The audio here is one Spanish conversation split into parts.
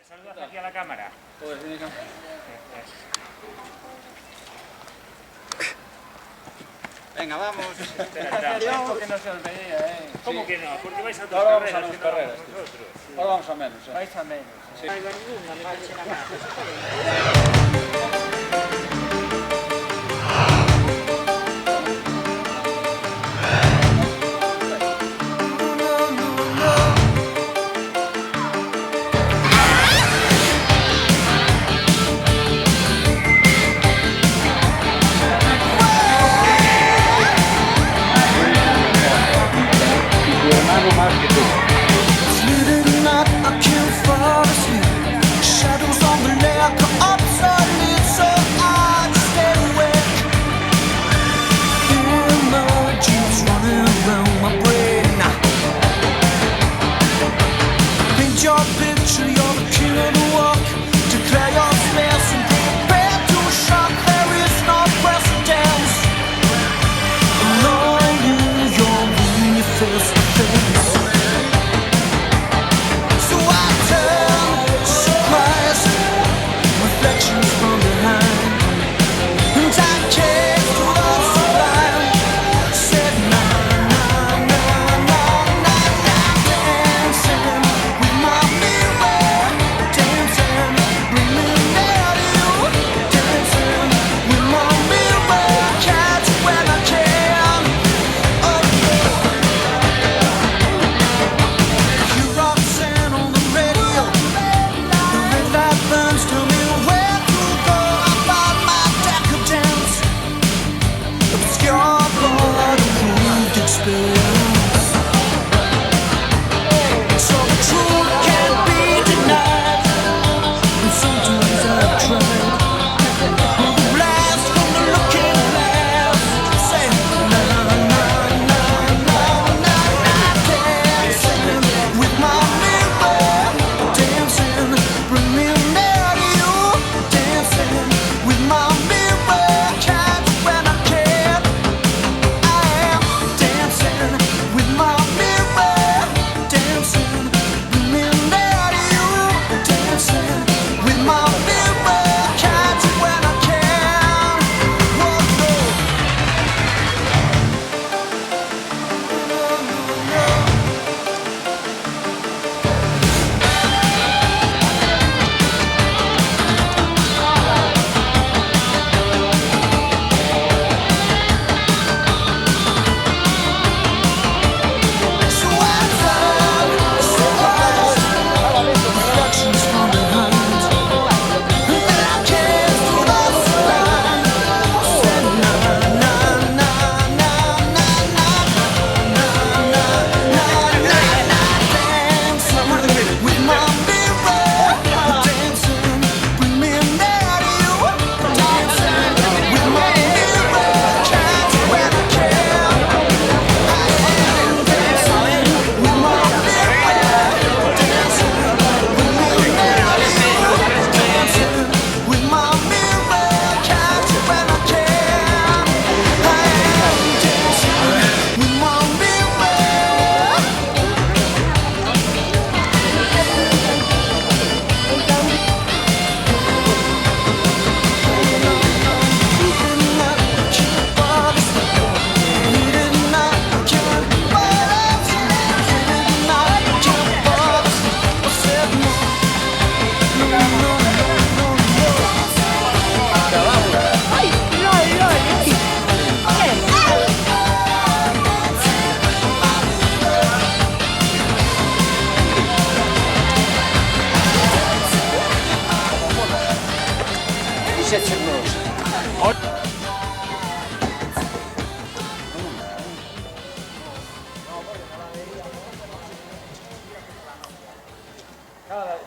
Saluda aquí a la cámara. Venga, vamos. Porque no se os veía, ¿Cómo que no? Porque vais a tus Ahora carreras. vamos a las carreras. Ahora vamos a menos. Vais a menos. Sí. No hay ninguna, me parece nada.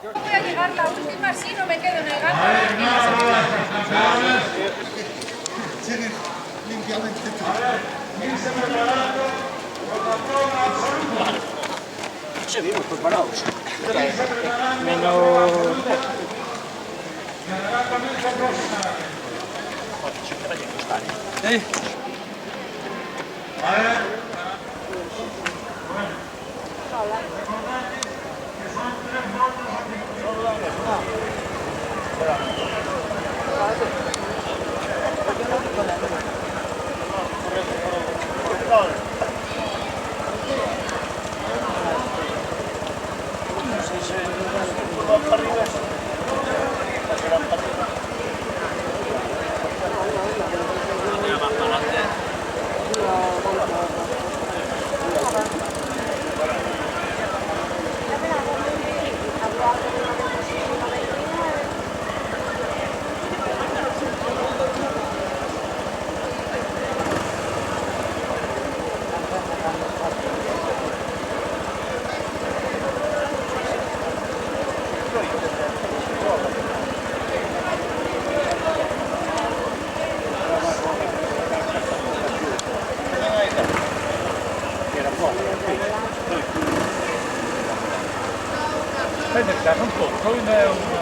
Voy a llegar la última, si no me quedo en el gato. Limpiamente Seguimos preparados. Tässä on tuollainen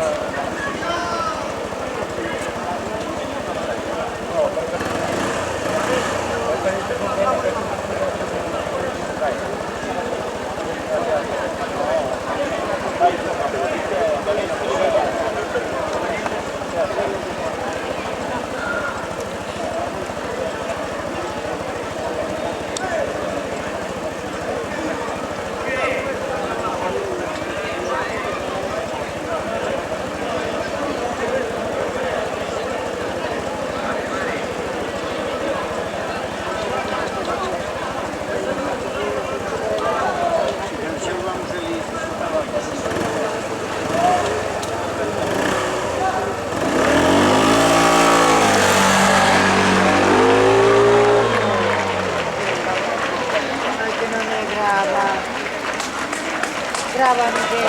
Graba, Miguel.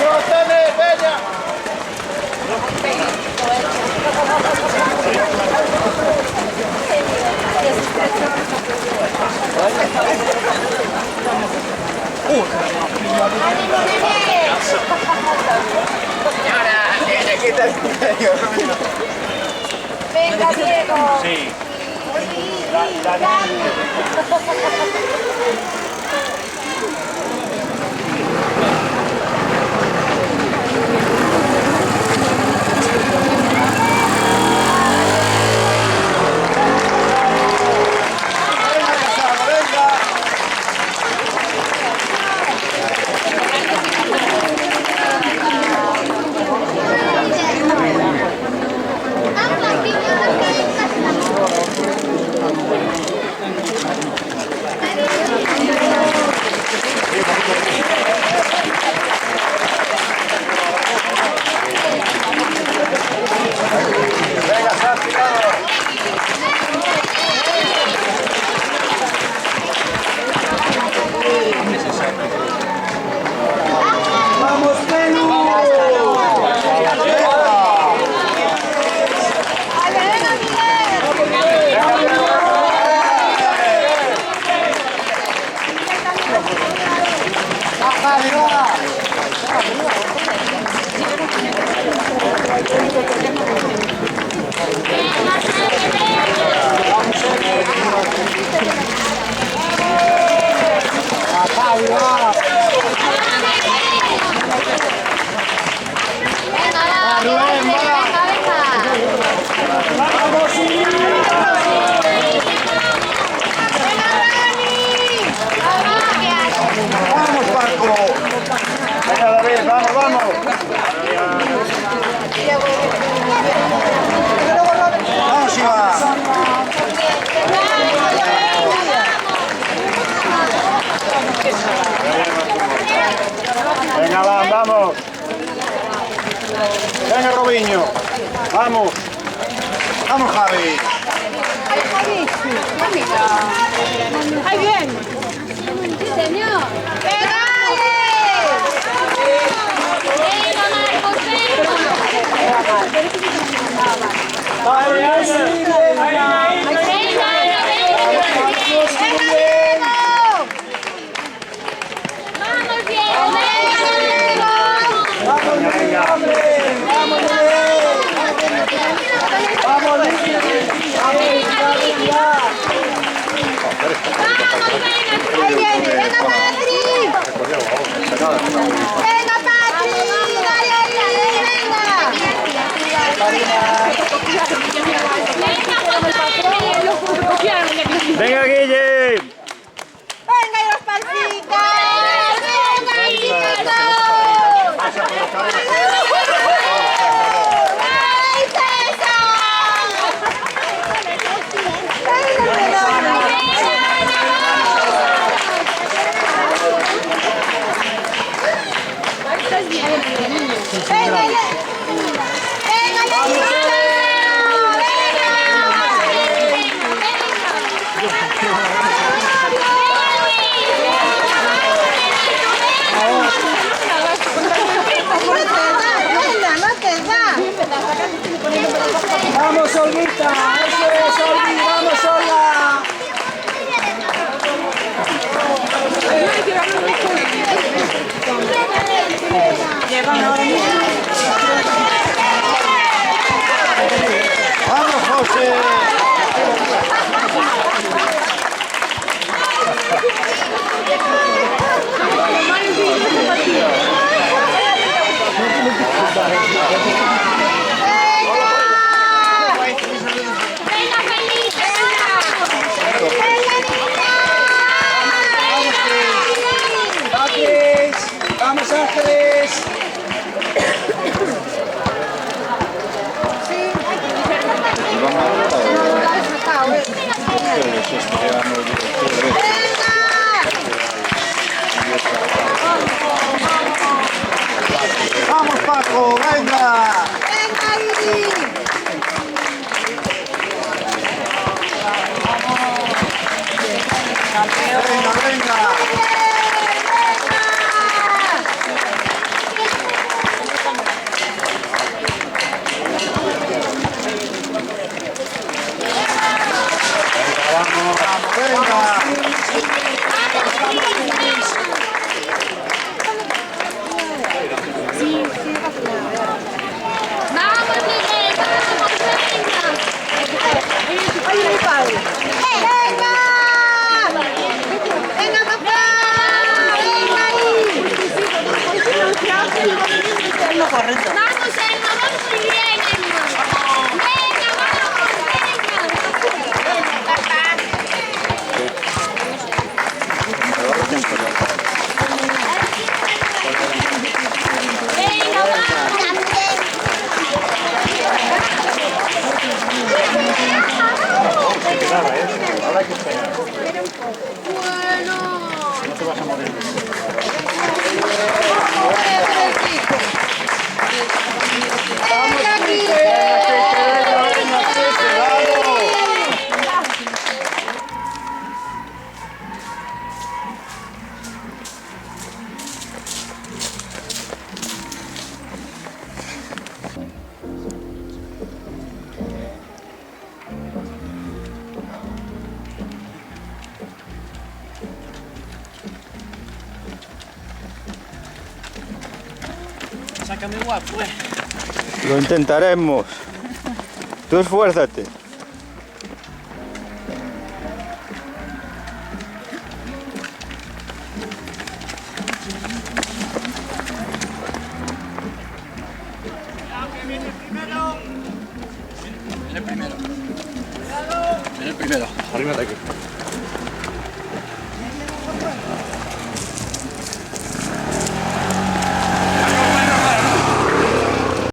¡No tenés, bella! Venga, Diego. Sí. Venga, David, vamos, vamos. Vamos, Iván. Venga, vamos. Venga, Robinho. Vamos. Vamos, Javi. ¡Ahí bien! ¡Sí, señor! ¡Pegale! ¡Venga, Marcos, ¡Ahí viene! ¡Venga, Madrid! Vamos, Olguita, eso es, Olgi, vamos, Olga. Vamos, José. Ángeles, vamos, Ángeles. Vamos, Paco, venga. Venga, venga. Vamos, venga. Vamos, Miguel, vamos, venga, papá, venga ahí. Vamos, Emma, vamos muy bien, Emma. Venga, vamos, venga. Papá. Venga, Ahora hay que esperar. bueno. No te vas a morir. Sácame guapo, pues. Lo intentaremos. Tú esfuérzate. Viene primero. Viene primero. Arriba de aquí.